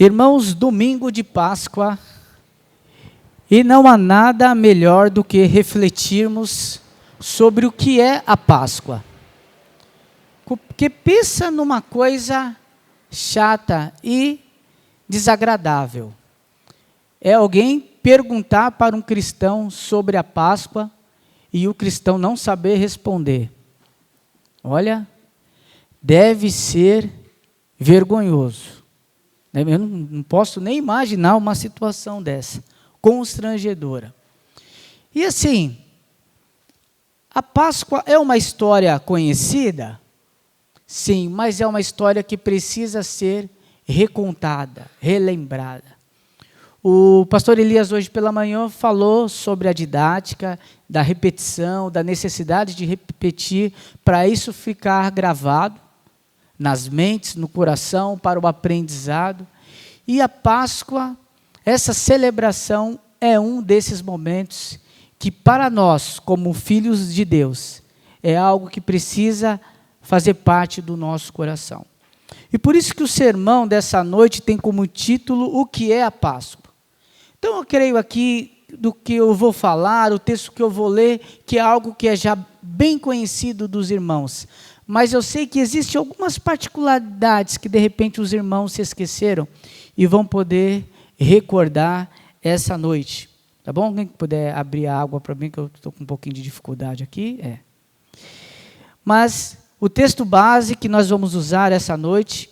Irmãos, domingo de Páscoa, e não há nada melhor do que refletirmos sobre o que é a Páscoa. Porque pensa numa coisa chata e desagradável. É alguém perguntar para um cristão sobre a Páscoa e o cristão não saber responder. Olha, deve ser vergonhoso. Eu não posso nem imaginar uma situação dessa, constrangedora. E assim, a Páscoa é uma história conhecida? Sim, mas é uma história que precisa ser recontada, relembrada. O pastor Elias hoje pela manhã falou sobre a didática, da repetição, da necessidade de repetir para isso ficar gravado nas mentes, no coração, para o aprendizado. E a Páscoa, essa celebração é um desses momentos que para nós, como filhos de Deus, é algo que precisa fazer parte do nosso coração. E por isso que o sermão dessa noite tem como título o que é a Páscoa. Então eu creio aqui do que eu vou falar, o texto que eu vou ler, que é algo que é já bem conhecido dos irmãos. Mas eu sei que existem algumas particularidades que de repente os irmãos se esqueceram e vão poder recordar essa noite. Tá bom? Alguém que puder abrir a água para mim, que eu estou com um pouquinho de dificuldade aqui. Mas o texto base que nós vamos usar essa noite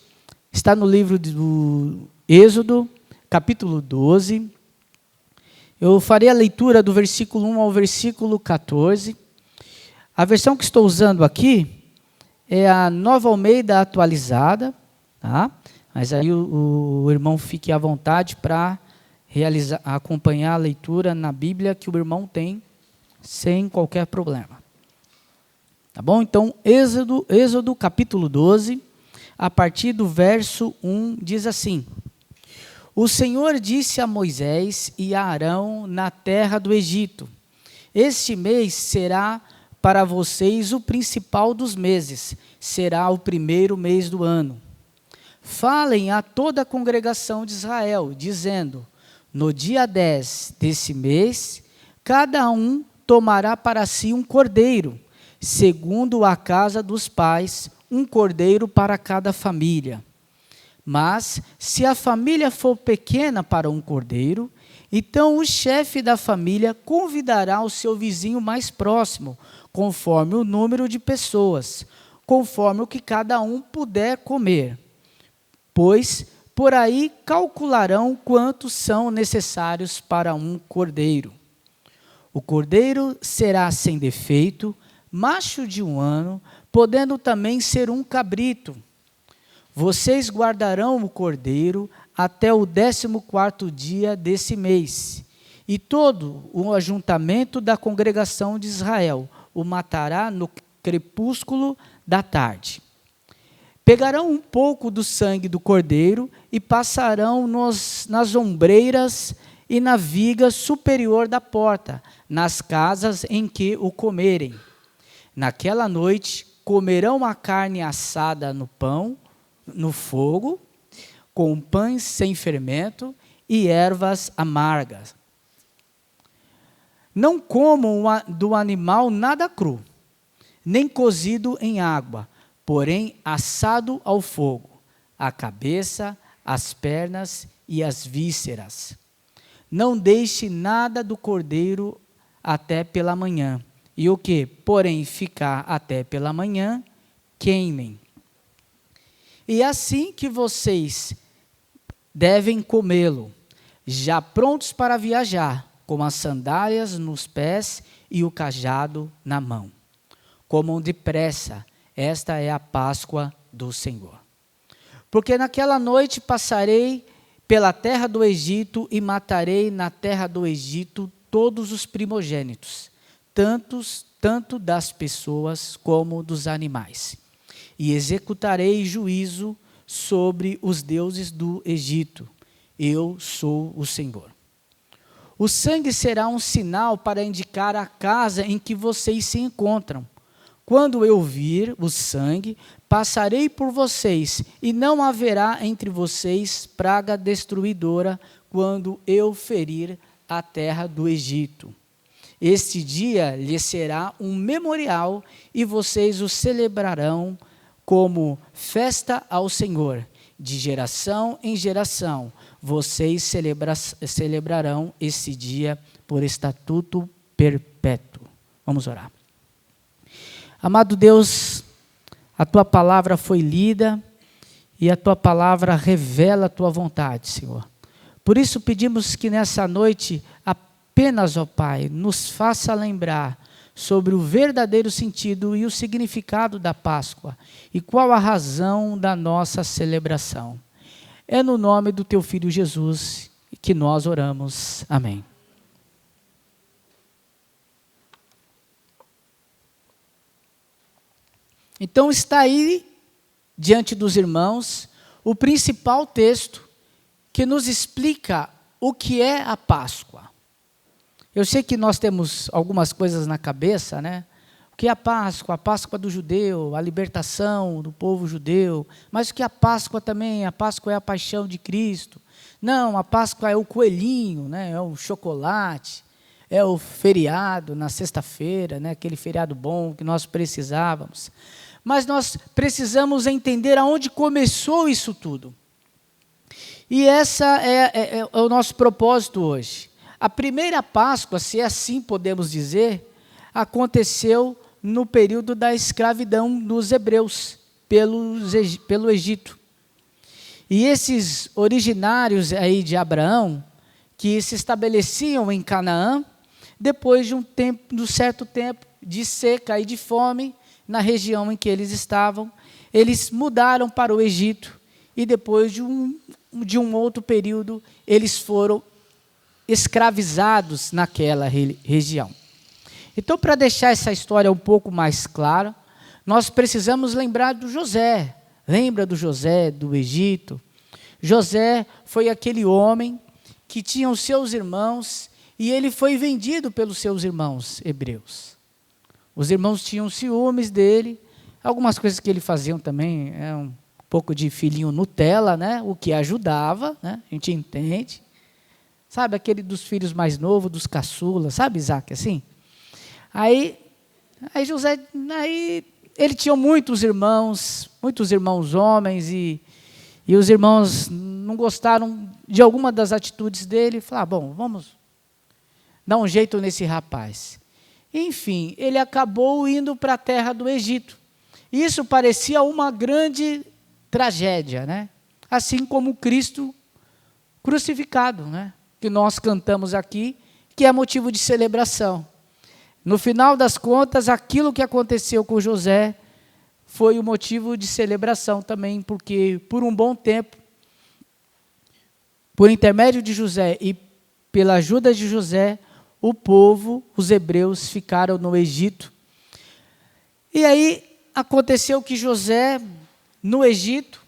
está no livro do Êxodo, capítulo 12. Eu farei a leitura do versículo 1 ao versículo 14. A versão que estou usando aqui é a Nova Almeida atualizada, tá? Mas aí o irmão fique à vontade para acompanhar a leitura na Bíblia que o irmão tem, sem qualquer problema. Tá bom? Então, Êxodo capítulo 12, a partir do verso 1, diz assim: O Senhor disse a Moisés e a Arão na terra do Egito: Este mês será para vocês o principal dos meses, será o primeiro mês do ano. Falem a toda a congregação de Israel, dizendo: No dia 10 desse mês, cada um tomará para si um cordeiro, segundo a casa dos pais, um cordeiro para cada família. Mas, se a família for pequena para um cordeiro, então o chefe da família convidará o seu vizinho mais próximo, conforme o número de pessoas, conforme o que cada um puder comer. Pois, por aí calcularão quantos são necessários para um cordeiro. O cordeiro será sem defeito, macho de 1 ano, podendo também ser um cabrito. Vocês guardarão o cordeiro até o 14º dia desse mês, e todo o ajuntamento da congregação de Israel o matará no crepúsculo da tarde. Pegarão um pouco do sangue do cordeiro e passarão nas ombreiras e na viga superior da porta, nas casas em que o comerem. Naquela noite comerão a carne assada no fogo, com pães sem fermento e ervas amargas. Não comam do animal nada cru, nem cozido em água, porém assado ao fogo, a cabeça, as pernas e as vísceras. Não deixe nada do cordeiro até pela manhã, e o que, porém, ficar até pela manhã, queimem. E assim que vocês devem comê-lo, já prontos para viajar, com as sandálias nos pés e o cajado na mão. Comam depressa, esta é a Páscoa do Senhor. Porque naquela noite passarei pela terra do Egito e matarei na terra do Egito todos os primogênitos, tanto das pessoas como dos animais. E executarei juízo sobre os deuses do Egito. Eu sou o Senhor. O sangue será um sinal para indicar a casa em que vocês se encontram. quando eu vir o sangue, passarei por vocês, e não haverá entre vocês praga destruidora quando eu ferir a terra do Egito. Este dia lhe será um memorial, e vocês o celebrarão como festa ao Senhor. De geração em geração, vocês celebrarão esse dia por estatuto perpétuo. Vamos orar. Amado Deus, a Tua palavra foi lida e a Tua palavra revela a Tua vontade, Senhor. Por isso pedimos que nessa noite, apenas, ó Pai, nos faça lembrar sobre o verdadeiro sentido e o significado da Páscoa e qual a razão da nossa celebração. É no nome do Teu Filho Jesus que nós oramos. Amém. Então está aí, diante dos irmãos, o principal texto que nos explica o que é a Páscoa. Eu sei que nós temos algumas coisas na cabeça, né? O que é a Páscoa? A Páscoa do judeu, a libertação do povo judeu. Mas o que é a Páscoa também? A Páscoa é a paixão de Cristo. Não, a Páscoa é o coelhinho, né? É o chocolate, é o feriado na sexta-feira, né? Aquele feriado bom que nós precisávamos. Mas nós precisamos entender aonde começou isso tudo. E essa é o nosso propósito hoje. A primeira Páscoa, se assim podemos dizer, aconteceu no período da escravidão dos hebreus pelo Egito. E esses originários aí de Abraão, que se estabeleciam em Canaã, depois de um certo tempo de seca e de fome na região em que eles estavam, eles mudaram para o Egito e depois de um outro período eles foram escravizados naquela região. Então, para deixar essa história um pouco mais clara, nós precisamos lembrar do José. Lembra do José do Egito? José foi aquele homem que tinha os seus irmãos e ele foi vendido pelos seus irmãos hebreus. Os irmãos tinham ciúmes dele, algumas coisas que ele fazia também, um pouco de filhinho Nutella, né? O que ajudava, né? A gente entende. Sabe, aquele dos filhos mais novos, dos caçulas, sabe, Isaac, assim? Aí José, ele tinha muitos irmãos homens, e os irmãos não gostaram de alguma das atitudes dele, falaram, bom, vamos dar um jeito nesse rapaz. Enfim, ele acabou indo para a terra do Egito. Isso parecia uma grande tragédia, né? Assim como Cristo crucificado, né? Que nós cantamos aqui, que é motivo de celebração. No final das contas, aquilo que aconteceu com José foi o motivo de celebração também, porque por um bom tempo, por intermédio de José e pela ajuda de José, o povo, os hebreus, ficaram no Egito. E aí aconteceu que José, no Egito,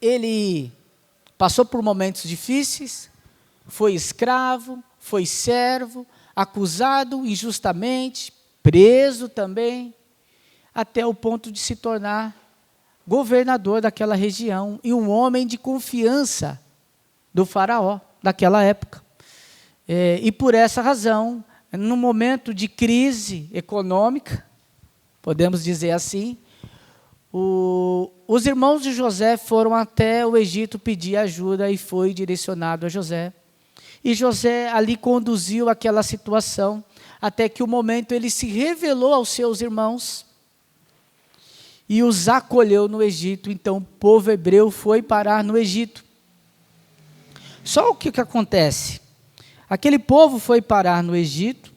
ele passou por momentos difíceis, foi escravo, foi servo, acusado injustamente, preso também, até o ponto de se tornar governador daquela região e um homem de confiança do faraó daquela época. E por essa razão, num momento de crise econômica, podemos dizer assim, os irmãos de José foram até o Egito pedir ajuda e foi direcionado a José. E José ali conduziu aquela situação, até que o momento ele se revelou aos seus irmãos e os acolheu no Egito. Então o povo hebreu foi parar no Egito. Só o que acontece? Aquele povo foi parar no Egito,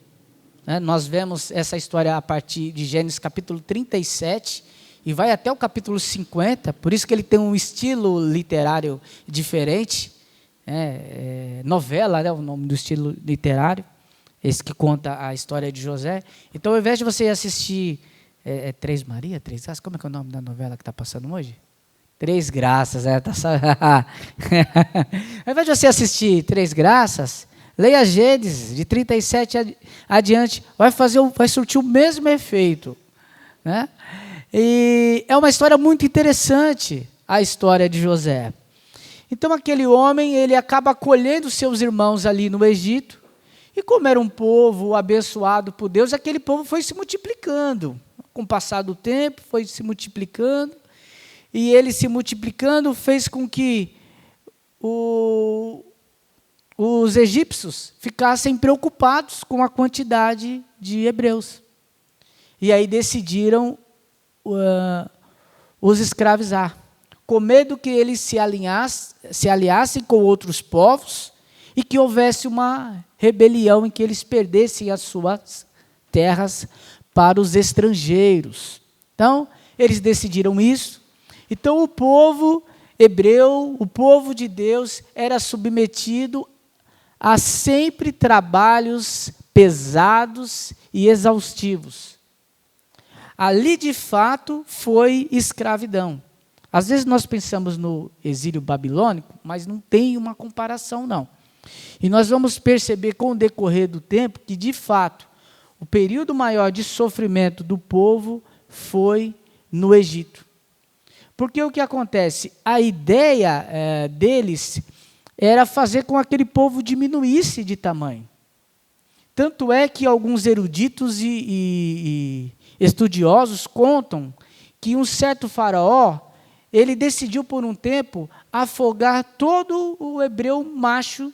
né? Nós vemos essa história a partir de Gênesis capítulo 37, e vai até o capítulo 50, por isso que ele tem um estilo literário diferente. Novela, né, o nome do estilo literário, esse que conta a história de José. Então, ao invés de você assistir Três Maria, Três Graças, como é que é o nome da novela que está passando hoje? Três Graças, ao invés de você assistir Três Graças, leia Gênesis, de 37 adiante, vai surtir o mesmo efeito. né? E é uma história muito interessante, a história de José. Então aquele homem, ele acaba acolhendo seus irmãos ali no Egito, e como era um povo abençoado por Deus, aquele povo foi se multiplicando. Com o passar do tempo, foi se multiplicando, e ele se multiplicando fez com que os egípcios ficassem preocupados com a quantidade de hebreus. E aí decidiram os escravizar, com medo que eles se aliassem com outros povos e que houvesse uma rebelião em que eles perdessem as suas terras para os estrangeiros. Então, eles decidiram isso. Então, o povo hebreu, o povo de Deus, era submetido a sempre trabalhos pesados e exaustivos. Ali, de fato, foi escravidão. Às vezes nós pensamos no exílio babilônico, mas não tem uma comparação, não. E nós vamos perceber com o decorrer do tempo que, de fato, o período maior de sofrimento do povo foi no Egito. Porque o que acontece? A ideia deles era fazer com que aquele povo diminuísse de tamanho. Tanto é que alguns eruditos e estudiosos contam que um certo faraó, ele decidiu por um tempo afogar todo o hebreu macho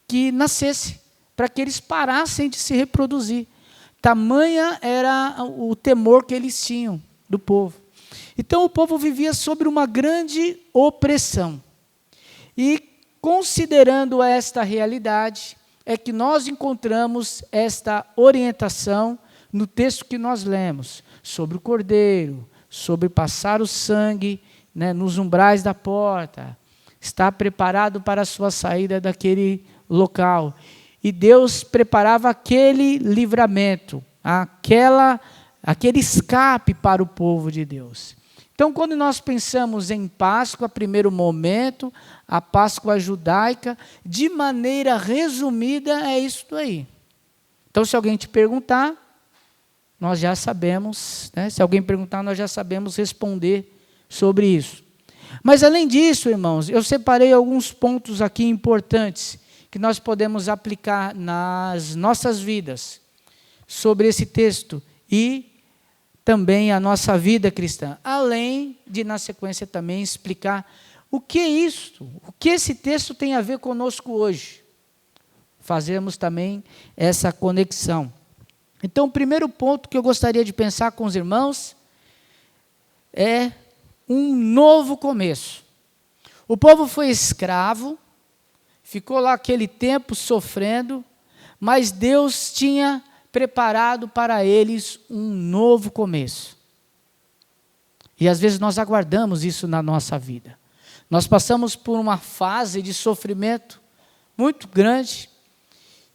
que nascesse, para que eles parassem de se reproduzir. Tamanha era o temor que eles tinham do povo. Então o povo vivia sobre uma grande opressão. E considerando esta realidade, é que nós encontramos esta orientação no texto que nós lemos, sobre o cordeiro, sobre passar o sangue, né, nos umbrais da porta, estar preparado para a sua saída daquele local. E Deus preparava aquele livramento, aquele escape para o povo de Deus. Então, quando nós pensamos em Páscoa, primeiro momento, a Páscoa judaica, de maneira resumida, é isso aí. Então, se alguém te perguntar, nós já sabemos, né? Se alguém perguntar, nós já sabemos responder sobre isso. Mas, além disso, irmãos, eu separei alguns pontos aqui importantes que nós podemos aplicar nas nossas vidas sobre esse texto e também a nossa vida cristã, além de, na sequência, também explicar o que é isso, o que esse texto tem a ver conosco hoje. Fazemos também essa conexão. Então, o primeiro ponto que eu gostaria de pensar com os irmãos é um novo começo. O povo foi escravo, ficou lá aquele tempo sofrendo, mas Deus tinha preparado para eles um novo começo. E às vezes nós aguardamos isso na nossa vida. Nós passamos por uma fase de sofrimento muito grande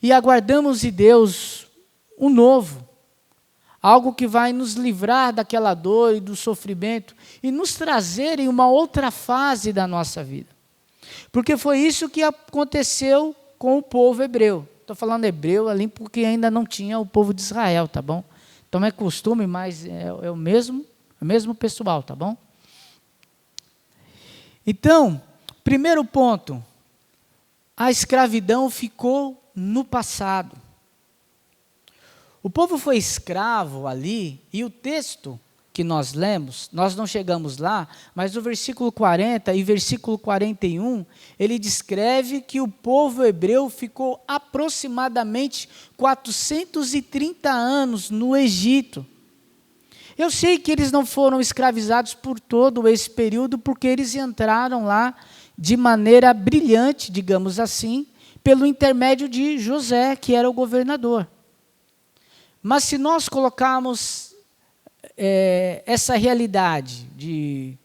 e aguardamos de Deus um novo, algo que vai nos livrar daquela dor e do sofrimento e nos trazer em uma outra fase da nossa vida. Porque foi isso que aconteceu com o povo hebreu. Estou falando hebreu ali porque ainda não tinha o povo de Israel, tá bom? Então é costume, mas é o mesmo pessoal, tá bom? Então, primeiro ponto, a escravidão ficou no passado. O povo foi escravo ali, e o texto que nós lemos, nós não chegamos lá, mas o versículo 40 e versículo 41, ele descreve que o povo hebreu ficou aproximadamente 430 anos no Egito. Eu sei que eles não foram escravizados por todo esse período, porque eles entraram lá de maneira brilhante, digamos assim, pelo intermédio de José, que era o governador. Mas se nós colocarmos essa realidade de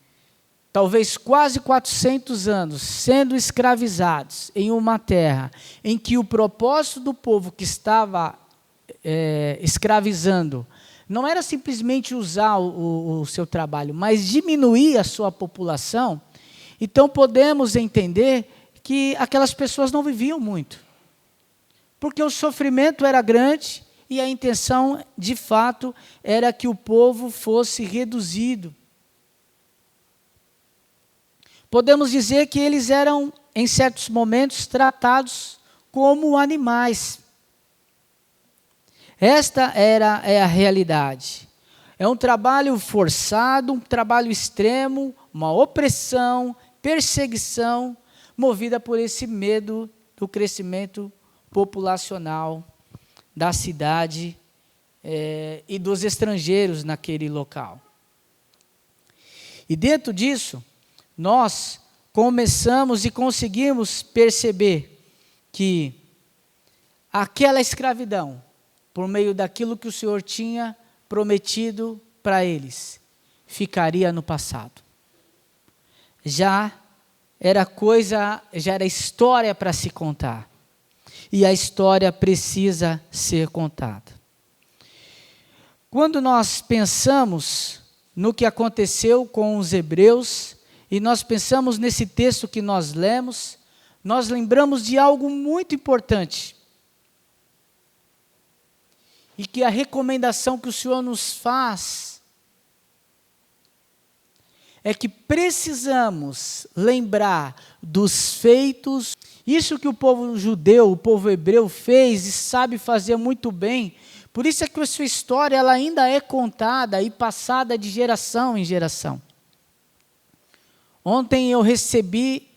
talvez quase 400 anos sendo escravizados em uma terra em que o propósito do povo que estava escravizando não era simplesmente usar o seu trabalho, mas diminuir a sua população, então podemos entender que aquelas pessoas não viviam muito. Porque o sofrimento era grande, e a intenção, de fato, era que o povo fosse reduzido. Podemos dizer que eles eram, em certos momentos, tratados como animais. Esta é a realidade. É um trabalho forçado, um trabalho extremo, uma opressão, perseguição, movida por esse medo do crescimento populacional da cidade e dos estrangeiros naquele local. E dentro disso, nós começamos e conseguimos perceber que aquela escravidão, por meio daquilo que o Senhor tinha prometido para eles, ficaria no passado. Já era história para se contar. E a história precisa ser contada. Quando nós pensamos no que aconteceu com os hebreus, e nós pensamos nesse texto que nós lemos, nós lembramos de algo muito importante. E que a recomendação que o Senhor nos faz é que precisamos lembrar dos feitos. Isso que o povo judeu, o povo hebreu fez e sabe fazer muito bem. Por isso é que a sua história ela ainda é contada e passada de geração em geração. Ontem eu recebi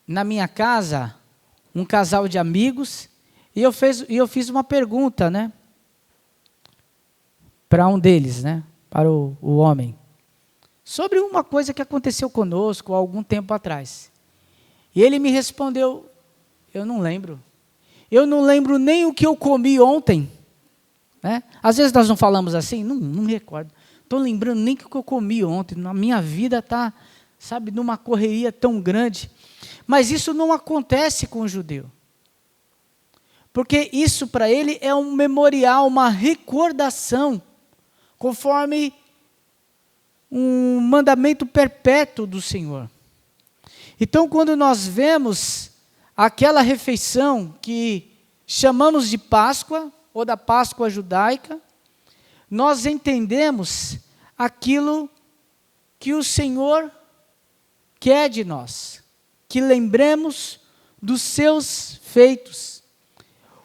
na minha casa um casal de amigos e eu fiz uma pergunta, né? Para um deles, né? Para o homem. Sobre uma coisa que aconteceu conosco há algum tempo atrás. E ele me respondeu, eu não lembro. Eu não lembro nem o que eu comi ontem. Né? Às vezes nós não falamos assim, não me recordo. Estou lembrando nem o que eu comi ontem. Na minha vida está, sabe, numa correria tão grande. Mas isso não acontece com o judeu. Porque isso para ele é um memorial, uma recordação, conforme um mandamento perpétuo do Senhor. Então, quando nós vemos aquela refeição que chamamos de Páscoa, ou da Páscoa judaica, nós entendemos aquilo que o Senhor quer de nós, que lembremos dos seus feitos.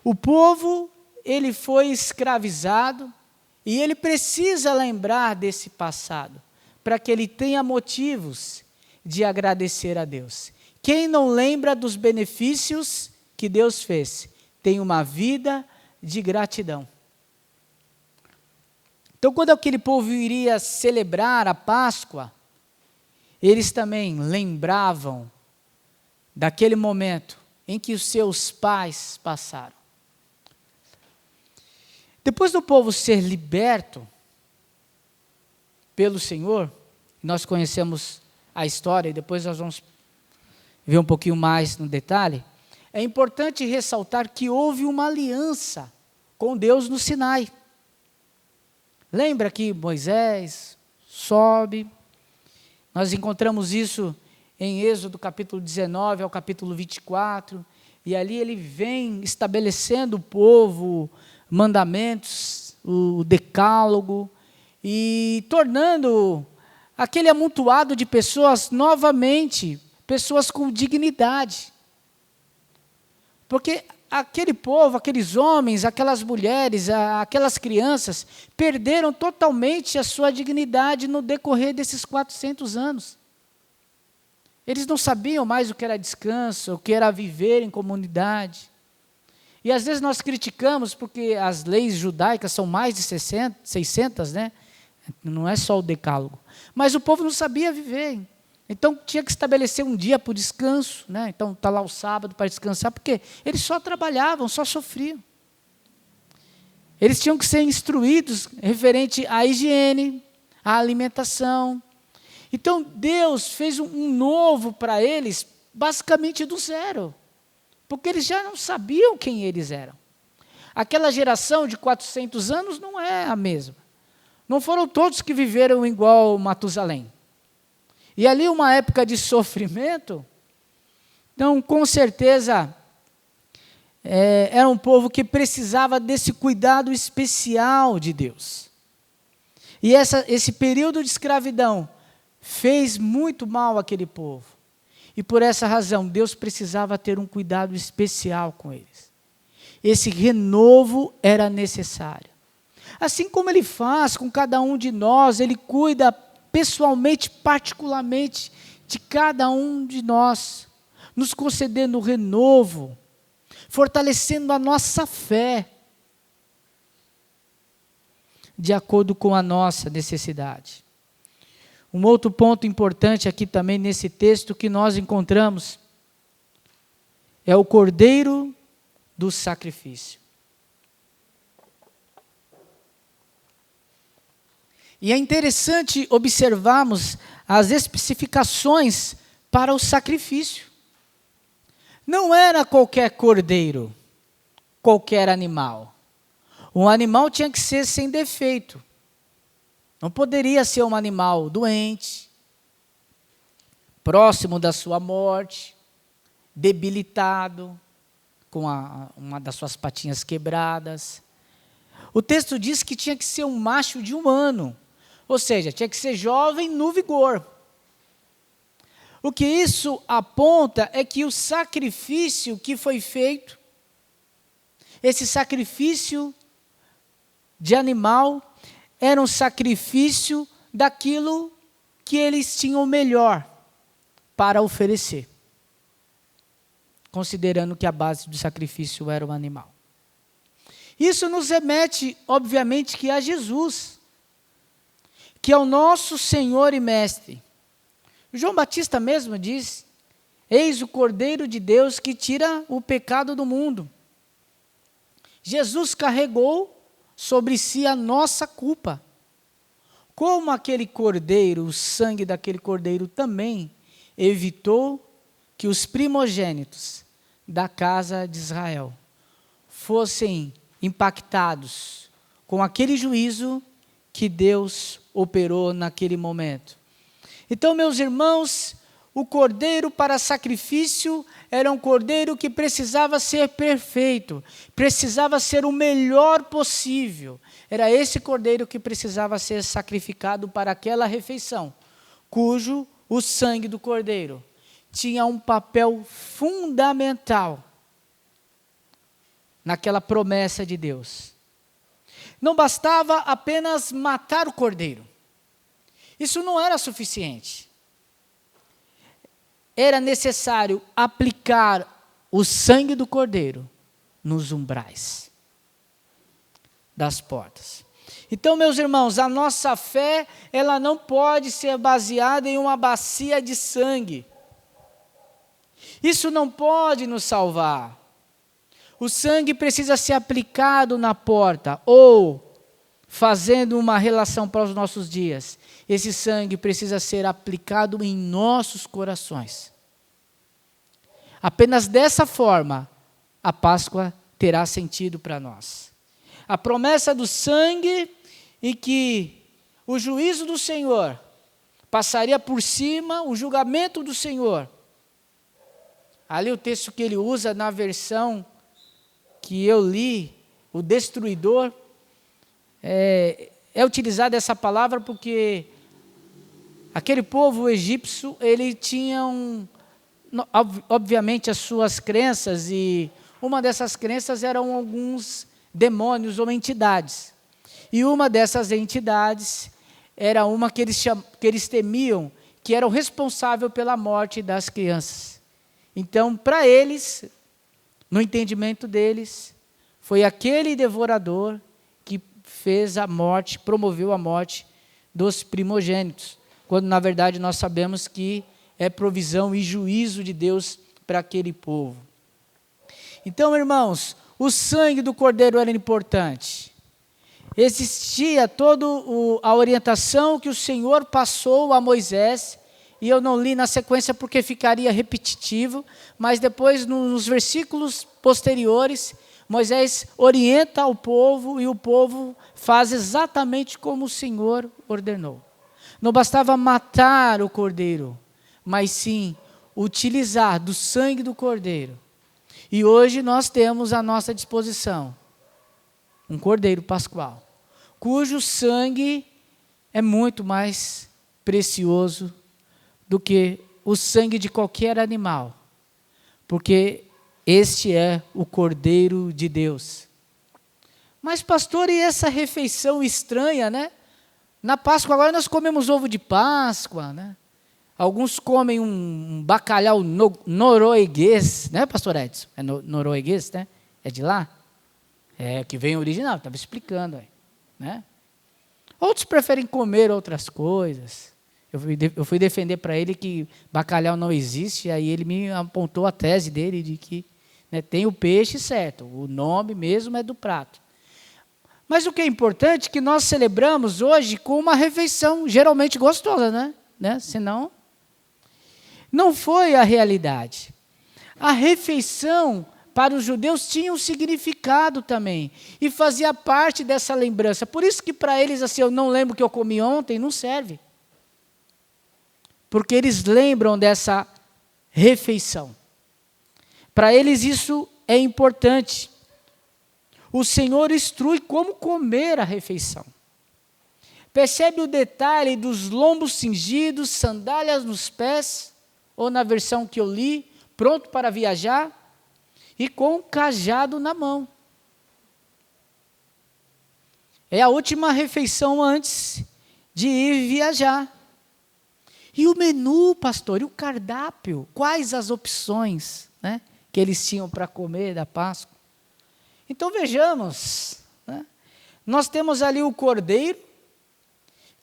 O povo, ele foi escravizado, e ele precisa lembrar desse passado, para que ele tenha motivos de agradecer a Deus. Quem não lembra dos benefícios que Deus fez, tem uma vida de gratidão. Então, quando aquele povo iria celebrar a Páscoa, eles também lembravam daquele momento em que os seus pais passaram. Depois do povo ser liberto pelo Senhor, nós conhecemos a história e depois nós vamos ver um pouquinho mais no detalhe, é importante ressaltar que houve uma aliança com Deus no Sinai. Lembra que Moisés sobe, nós encontramos isso em Êxodo capítulo 19 ao capítulo 24, e ali ele vem estabelecendo o povo, mandamentos, o decálogo, e tornando aquele amontoado de pessoas novamente, pessoas com dignidade. Porque aquele povo, aqueles homens, aquelas mulheres, aquelas crianças, perderam totalmente a sua dignidade no decorrer desses 400 anos. Eles não sabiam mais o que era descanso, o que era viver em comunidade. E às vezes nós criticamos porque as leis judaicas são mais de 600, né? Não é só o decálogo. Mas o povo não sabia viver. Então tinha que estabelecer um dia para o descanso, né? Então está lá o sábado para descansar, porque eles só trabalhavam, só sofriam. Eles tinham que ser instruídos referente à higiene, à alimentação. Então Deus fez um novo para eles, basicamente do zero. Porque eles já não sabiam quem eles eram. Aquela geração de 400 anos não é a mesma. Não foram todos que viveram igual Matusalém. E ali uma época de sofrimento, então com certeza era um povo que precisava desse cuidado especial de Deus. E esse período de escravidão fez muito mal àquele povo. E por essa razão, Deus precisava ter um cuidado especial com eles. Esse renovo era necessário. Assim como Ele faz com cada um de nós, Ele cuida pessoalmente, particularmente, de cada um de nós, nos concedendo renovo, fortalecendo a nossa fé, de acordo com a nossa necessidade. Um outro ponto importante aqui também nesse texto que nós encontramos é o cordeiro do sacrifício. E é interessante observarmos as especificações para o sacrifício. Não era qualquer cordeiro, qualquer animal. Um animal tinha que ser sem defeito. Não poderia ser um animal doente, próximo da sua morte, debilitado, com uma das suas patinhas quebradas. O texto diz que tinha que ser um macho de 1 ano, ou seja, tinha que ser jovem no vigor. O que isso aponta é que o sacrifício que foi feito, esse sacrifício de animal, era um sacrifício daquilo que eles tinham melhor para oferecer, considerando que a base do sacrifício era o animal. Isso nos remete, obviamente, que a Jesus, que é o nosso Senhor e Mestre. João Batista mesmo diz: eis o Cordeiro de Deus que tira o pecado do mundo. Jesus carregou sobre si a nossa culpa. Como aquele cordeiro, o sangue daquele cordeiro também evitou que os primogênitos da casa de Israel fossem impactados com aquele juízo que Deus operou naquele momento. Então, meus irmãos, o cordeiro para sacrifício era um cordeiro que precisava ser perfeito, precisava ser o melhor possível. Era esse cordeiro que precisava ser sacrificado para aquela refeição, cujo o sangue do cordeiro tinha um papel fundamental naquela promessa de Deus. Não bastava apenas matar o cordeiro. Isso não era suficiente. Era necessário aplicar o sangue do cordeiro nos umbrais das portas. Então, meus irmãos, a nossa fé, ela não pode ser baseada em uma bacia de sangue. Isso não pode nos salvar. O sangue precisa ser aplicado na porta, ou, fazendo uma relação para os nossos dias, esse sangue precisa ser aplicado em nossos corações. Apenas dessa forma, a Páscoa terá sentido para nós. A promessa do sangue e que o juízo do Senhor passaria por cima, o julgamento do Senhor. Ali o texto que ele usa na versão que eu li, o destruidor, é utilizada essa palavra porque aquele povo egípcio, ele tinha obviamente as suas crenças, e uma dessas crenças eram alguns demônios ou entidades. E uma dessas entidades era uma que eles temiam, que era o responsável pela morte das crianças. Então, para eles, no entendimento deles, foi aquele devorador que fez a morte, promoveu a morte dos primogênitos, quando na verdade nós sabemos que é provisão e juízo de Deus para aquele povo. Então, irmãos, o sangue do cordeiro era importante. Existia toda a orientação que o Senhor passou a Moisés, e eu não li na sequência porque ficaria repetitivo, mas depois nos versículos posteriores, Moisés orienta o povo e o povo faz exatamente como o Senhor ordenou. Não bastava matar o cordeiro, mas sim utilizar do sangue do cordeiro E hoje nós temos à nossa disposição um cordeiro pascual, cujo sangue é muito mais precioso do que o sangue de qualquer animal, porque este é o Cordeiro de Deus. Mas pastor, e essa refeição estranha, né? Na Páscoa agora nós comemos ovo de Páscoa, né? Alguns comem um bacalhau norueguês, né, pastor Edson? É norueguês, né? É de lá? É, que vem original, estava explicando aí, né? Outros preferem comer outras coisas. Eu fui defender para ele que bacalhau não existe, aí ele me apontou a tese dele de que, né, tem o peixe certo, o nome mesmo é do prato. Mas o que é importante é que nós celebramos hoje com uma refeição geralmente gostosa, né? Senão, não foi a realidade. A refeição para os judeus tinha um significado também, e fazia parte dessa lembrança. Por isso que para eles, assim, eu não lembro o que eu comi ontem, não serve. Porque eles lembram dessa refeição. Para eles isso é importante. O Senhor instrui como comer a refeição. Percebe o detalhe dos lombos cingidos, sandálias nos pés, ou na versão que eu li, pronto para viajar, e com um cajado na mão. É a última refeição antes de ir viajar. E o menu, pastor, e o cardápio? Quais as opções, né, que eles tinham para comer da Páscoa? Então vejamos, né? Nós temos ali o cordeiro,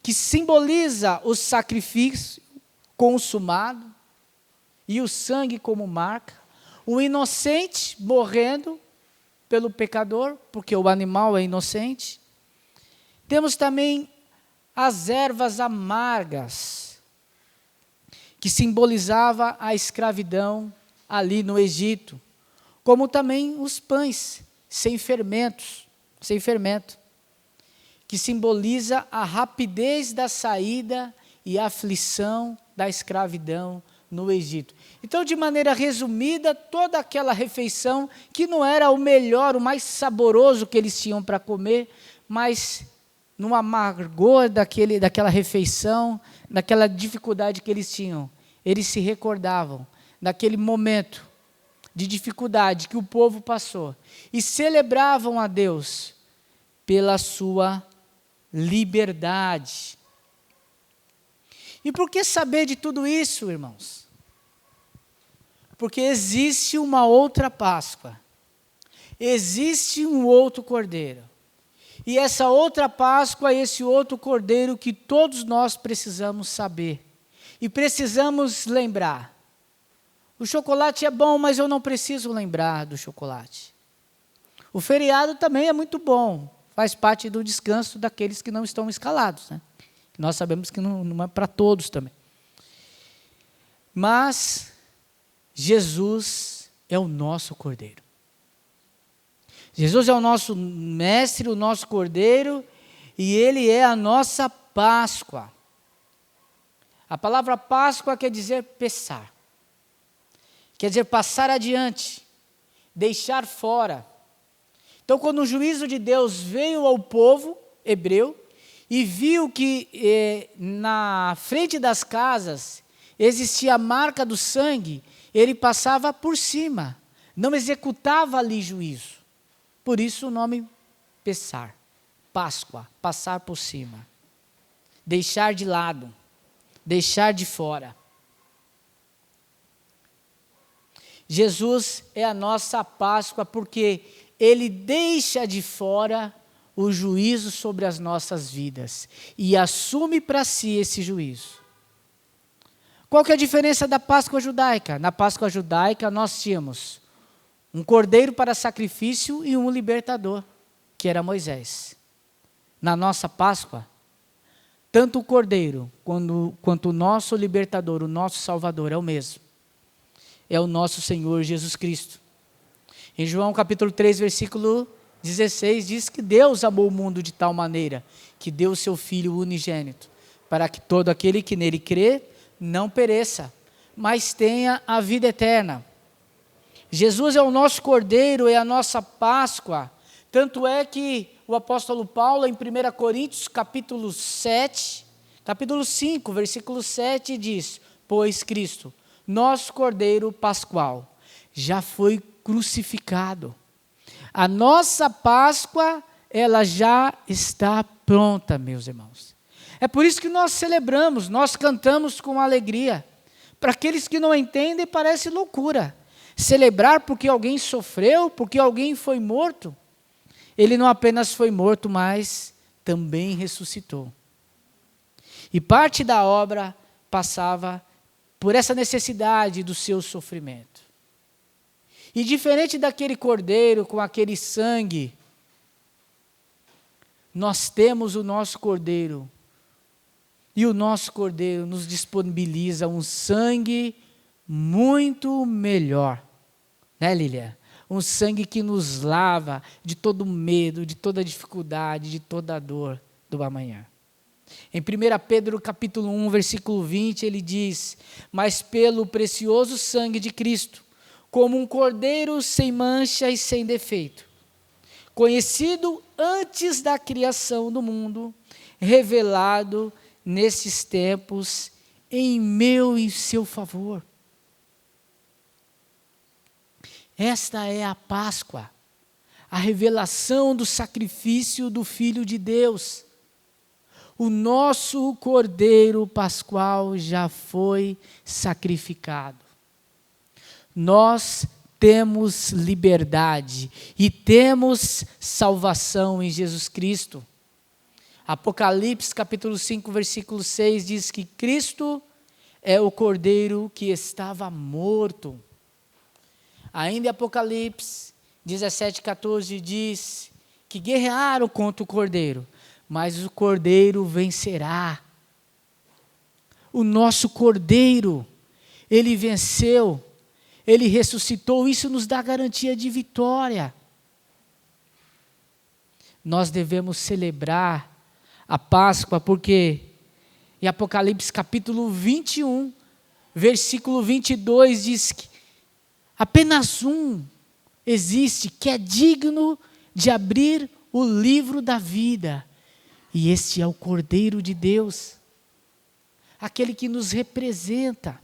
que simboliza o sacrifício consumado, e o sangue como marca, o inocente morrendo pelo pecador, porque o animal é inocente. Temos também as ervas amargas, que simbolizava a escravidão ali no Egito, como também os pães sem fermento, que simboliza a rapidez da saída e a aflição da escravidão no Egito. Então, de maneira resumida, toda aquela refeição, que não era o melhor, o mais saboroso que eles tinham para comer, mas no amargor daquela refeição, naquela dificuldade que eles tinham, eles se recordavam daquele momento de dificuldade que o povo passou, e celebravam a Deus pela sua liberdade. E por que saber de tudo isso, irmãos? Porque existe uma outra Páscoa, existe um outro Cordeiro, e essa outra Páscoa, esse outro Cordeiro que todos nós precisamos saber, e precisamos lembrar. O chocolate é bom, mas eu não preciso lembrar do chocolate. O feriado também é muito bom, faz parte do descanso daqueles que não estão escalados, né? Nós sabemos que não é para todos também. Mas Jesus é o nosso Cordeiro. Jesus é o nosso mestre, o nosso Cordeiro, e Ele é a nossa Páscoa. A palavra Páscoa quer dizer pesar. Quer dizer passar adiante, deixar fora. Então, quando o juízo de Deus veio ao povo hebreu e viu que na frente das casas existia a marca do sangue, ele passava por cima, não executava ali juízo. Por isso o nome Pessar, Páscoa, passar por cima, deixar de lado, deixar de fora. Jesus é a nossa Páscoa porque Ele deixa de fora o juízo sobre as nossas vidas e assume para si esse juízo. Qual que é a diferença da Páscoa judaica? Na Páscoa judaica nós tínhamos um cordeiro para sacrifício e um libertador, que era Moisés. Na nossa Páscoa, tanto o cordeiro quanto o nosso libertador, o nosso salvador é o mesmo. É o nosso Senhor Jesus Cristo. Em João capítulo 3, versículo 16, diz que Deus amou o mundo de tal maneira que deu o seu Filho unigênito, para que todo aquele que nele crê não pereça, mas tenha a vida eterna. Jesus é o nosso Cordeiro, é a nossa Páscoa. Tanto é que o apóstolo Paulo, em 1 Coríntios, capítulo 5, versículo 7, diz: pois Cristo, nosso Cordeiro Pascual, já foi crucificado. A nossa Páscoa, ela já está pronta, meus irmãos. É por isso que nós celebramos, nós cantamos com alegria. Para aqueles que não entendem, parece loucura. Celebrar porque alguém sofreu, porque alguém foi morto. Ele não apenas foi morto, mas também ressuscitou. E parte da obra passava por essa necessidade do seu sofrimento. E diferente daquele cordeiro com aquele sangue, nós temos o nosso cordeiro. E o nosso cordeiro nos disponibiliza um sangue muito melhor. Né, Lília? Um sangue que nos lava de todo medo, de toda dificuldade, de toda dor do amanhã. Em 1 Pedro capítulo 1, versículo 20, ele diz: mas pelo precioso sangue de Cristo, como um cordeiro sem mancha e sem defeito, conhecido antes da criação do mundo, revelado nesses tempos em meu e seu favor. Esta é a Páscoa, a revelação do sacrifício do Filho de Deus. O nosso Cordeiro Pascual já foi sacrificado. Nós temos liberdade e temos salvação em Jesus Cristo. Apocalipse capítulo 5, versículo 6 diz que Cristo é o Cordeiro que estava morto. Ainda em Apocalipse 17, 14 diz que guerrearam contra o Cordeiro, mas o Cordeiro vencerá. O nosso Cordeiro, ele venceu, ele ressuscitou, isso nos dá garantia de vitória. Nós devemos celebrar a Páscoa porque em Apocalipse capítulo 21, versículo 22 diz que apenas um existe que é digno de abrir o livro da vida. E este é o Cordeiro de Deus, aquele que nos representa.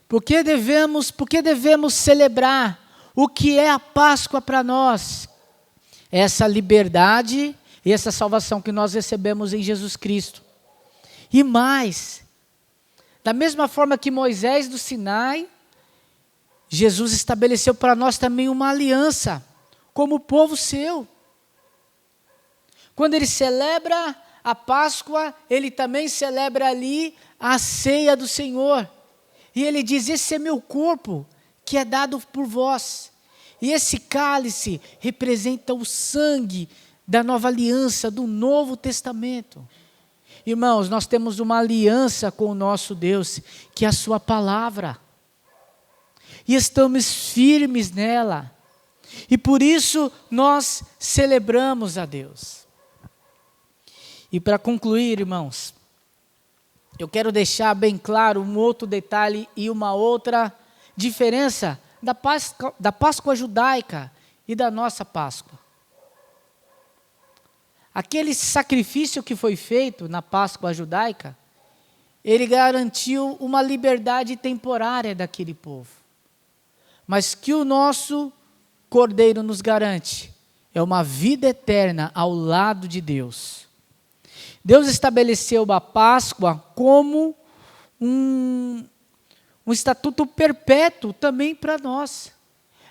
Por que devemos celebrar o que é a Páscoa para nós? Essa liberdade e essa salvação que nós recebemos em Jesus Cristo. E mais, da mesma forma que Moisés do Sinai, Jesus estabeleceu para nós também uma aliança, como povo seu. Quando ele celebra a Páscoa, ele também celebra ali a ceia do Senhor. E ele diz: esse é meu corpo, que é dado por vós. E esse cálice representa o sangue da nova aliança, do Novo Testamento. Irmãos, nós temos uma aliança com o nosso Deus, que é a sua palavra. E estamos firmes nela. E por isso nós celebramos a Deus. E para concluir, irmãos, eu quero deixar bem claro um outro detalhe e uma outra diferença da Páscoa judaica e da nossa Páscoa. Aquele sacrifício que foi feito na Páscoa judaica, ele garantiu uma liberdade temporária daquele povo. Mas que o nosso Cordeiro nos garante é uma vida eterna ao lado de Deus. Deus estabeleceu a Páscoa como um estatuto perpétuo também para nós.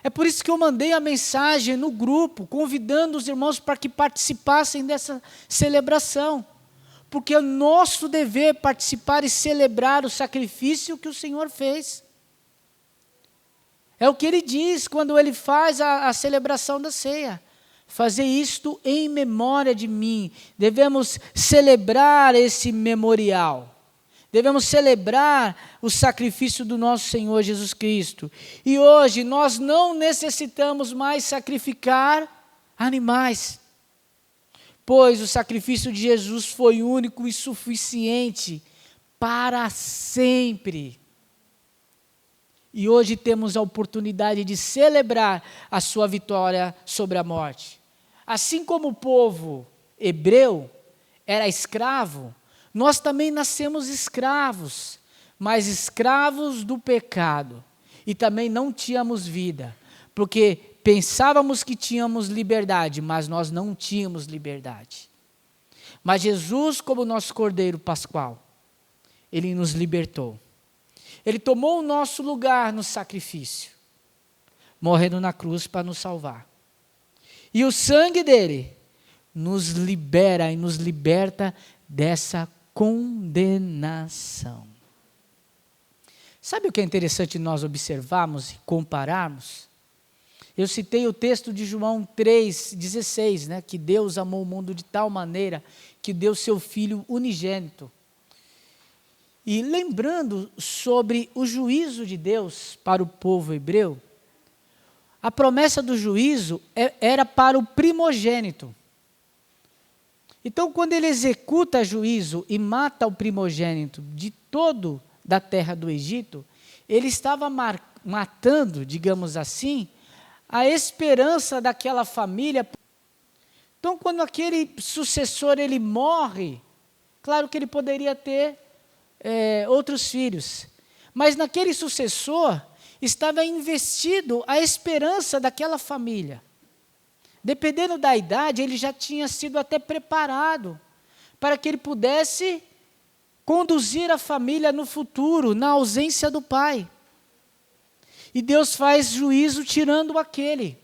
É por isso que eu mandei a mensagem no grupo, convidando os irmãos para que participassem dessa celebração. Porque é nosso dever participar e celebrar o sacrifício que o Senhor fez. É o que ele diz quando ele faz a celebração da ceia. Fazer isto em memória de mim. Devemos celebrar esse memorial. Devemos celebrar o sacrifício do nosso Senhor Jesus Cristo. E hoje nós não necessitamos mais sacrificar animais. pois o sacrifício de Jesus foi único e suficiente para sempre. E hoje temos a oportunidade de celebrar a sua vitória sobre a morte. Assim como o povo hebreu era escravo, nós também nascemos escravos, mas escravos do pecado. E também não tínhamos vida, porque pensávamos que tínhamos liberdade, mas nós não tínhamos liberdade. Mas Jesus, como nosso Cordeiro Pascual, Ele nos libertou. Ele tomou o nosso lugar no sacrifício, morrendo na cruz para nos salvar. E o sangue dele nos libera e nos liberta dessa condenação. Sabe o que é interessante nós observarmos e compararmos? Eu citei o texto de João 3,16, né, que Deus amou o mundo de tal maneira que deu seu Filho unigênito. E lembrando sobre o juízo de Deus para o povo hebreu, a promessa do juízo era para o primogênito. Então, quando ele executa juízo e mata o primogênito de todo da terra do Egito, ele estava matando, digamos assim, a esperança daquela família. Então, quando aquele sucessor ele morre, claro que ele poderia ter outros filhos, mas naquele sucessor estava investido a esperança daquela família. Dependendo da idade, ele já tinha sido até preparado para que ele pudesse conduzir a família no futuro, na ausência do pai. E Deus faz juízo tirando aquele.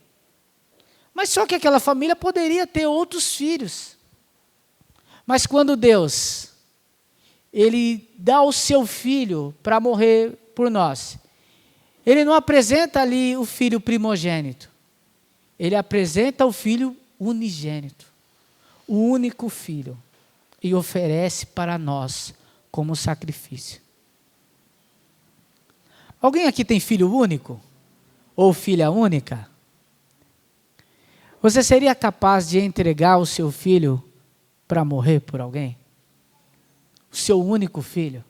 Mas só que aquela família poderia ter outros filhos. Mas quando Deus, Ele dá o seu filho para morrer por nós, Ele não apresenta ali o filho primogênito. Ele apresenta o filho unigênito, o único filho, e oferece para nós como sacrifício. Alguém aqui tem filho único? Ou filha única? Você seria capaz de entregar o seu filho para morrer por alguém? O seu único filho?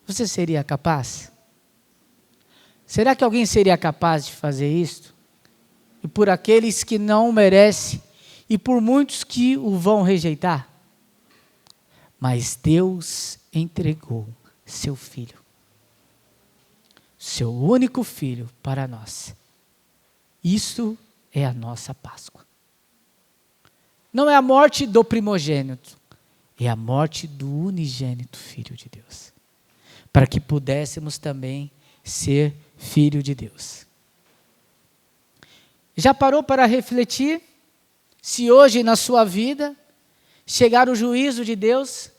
Você seria capaz? Será que alguém seria capaz de fazer isto? E por aqueles que não merecem, e por muitos que o vão rejeitar? Mas Deus entregou seu filho, seu único filho para nós. Isso é a nossa Páscoa. Não é a morte do primogênito, é a morte do unigênito Filho de Deus, para que pudéssemos também ser filho de Deus. Já parou para refletir se hoje na sua vida chegar o juízo de Deus,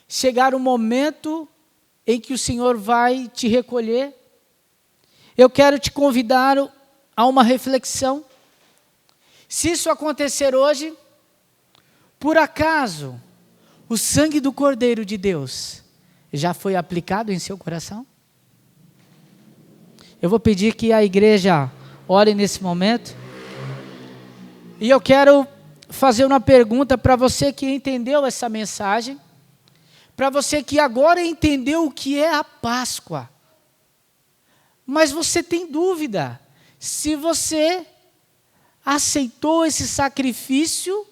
chegar o momento em que o Senhor vai te recolher? Eu quero te convidar a uma reflexão. Se isso acontecer hoje, por acaso o sangue do Cordeiro de Deus já foi aplicado em seu coração? Eu vou pedir que a igreja ore nesse momento. E eu quero fazer uma pergunta para você que entendeu essa mensagem, para você que agora entendeu o que é a Páscoa. Mas você tem dúvida se você aceitou esse sacrifício,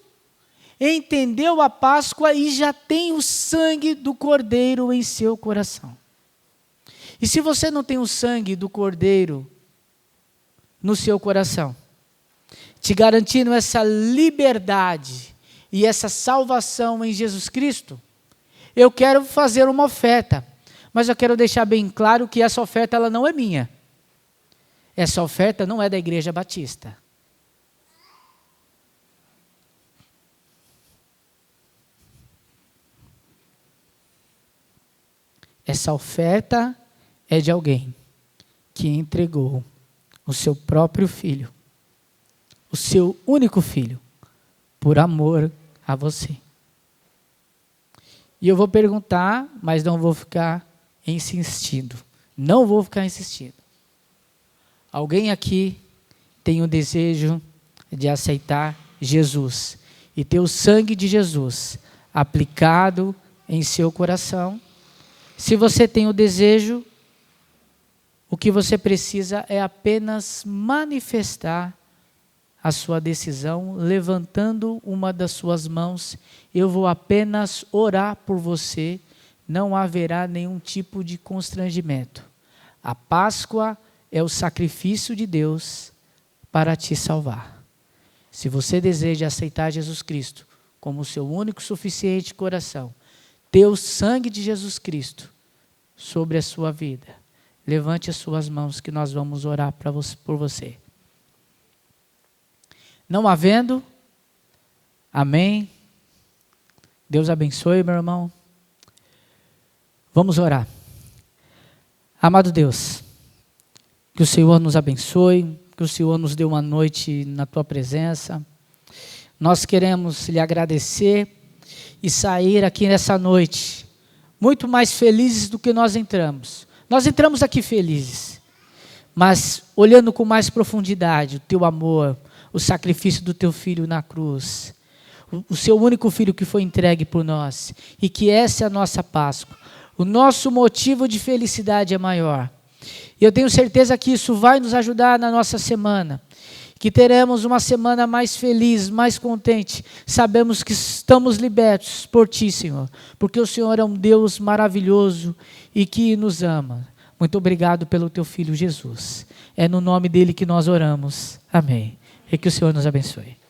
entendeu a Páscoa e já tem o sangue do Cordeiro em seu coração. E se você não tem o sangue do Cordeiro no seu coração, te garantindo essa liberdade e essa salvação em Jesus Cristo, eu quero fazer uma oferta, mas eu quero deixar bem claro que essa oferta ela não é minha. Essa oferta não é da Igreja Batista. Essa oferta é de alguém que entregou o seu próprio filho, o seu único filho, por amor a você. E eu vou perguntar, mas não vou ficar insistindo. Não vou ficar insistindo. Alguém aqui tem o desejo de aceitar Jesus e ter o sangue de Jesus aplicado em seu coração. Se você tem o desejo, o que você precisa é apenas manifestar a sua decisão, levantando uma das suas mãos. Eu vou apenas orar por você, não haverá nenhum tipo de constrangimento. A Páscoa é o sacrifício de Deus para te salvar. Se você deseja aceitar Jesus Cristo como o seu único e suficiente coração, ter o sangue de Jesus Cristo sobre a sua vida, levante as suas mãos que nós vamos orar por você. Não havendo, amém. Deus abençoe, meu irmão. Vamos orar. Amado Deus, que o Senhor nos abençoe, que o Senhor nos dê uma noite na tua presença. Nós queremos lhe agradecer e sair aqui nessa noite muito mais felizes do que nós entramos. Nós entramos aqui felizes, mas olhando com mais profundidade o teu amor, o sacrifício do teu filho na cruz, o seu único filho que foi entregue por nós, e que essa é a nossa Páscoa. O nosso motivo de felicidade é maior. E eu tenho certeza que isso vai nos ajudar na nossa semana, que teremos uma semana mais feliz, mais contente. Sabemos que estamos libertos por Ti, Senhor, porque o Senhor é um Deus maravilhoso e que nos ama. Muito obrigado pelo Teu Filho Jesus. É no nome dEle que nós oramos. Amém. E que o Senhor nos abençoe.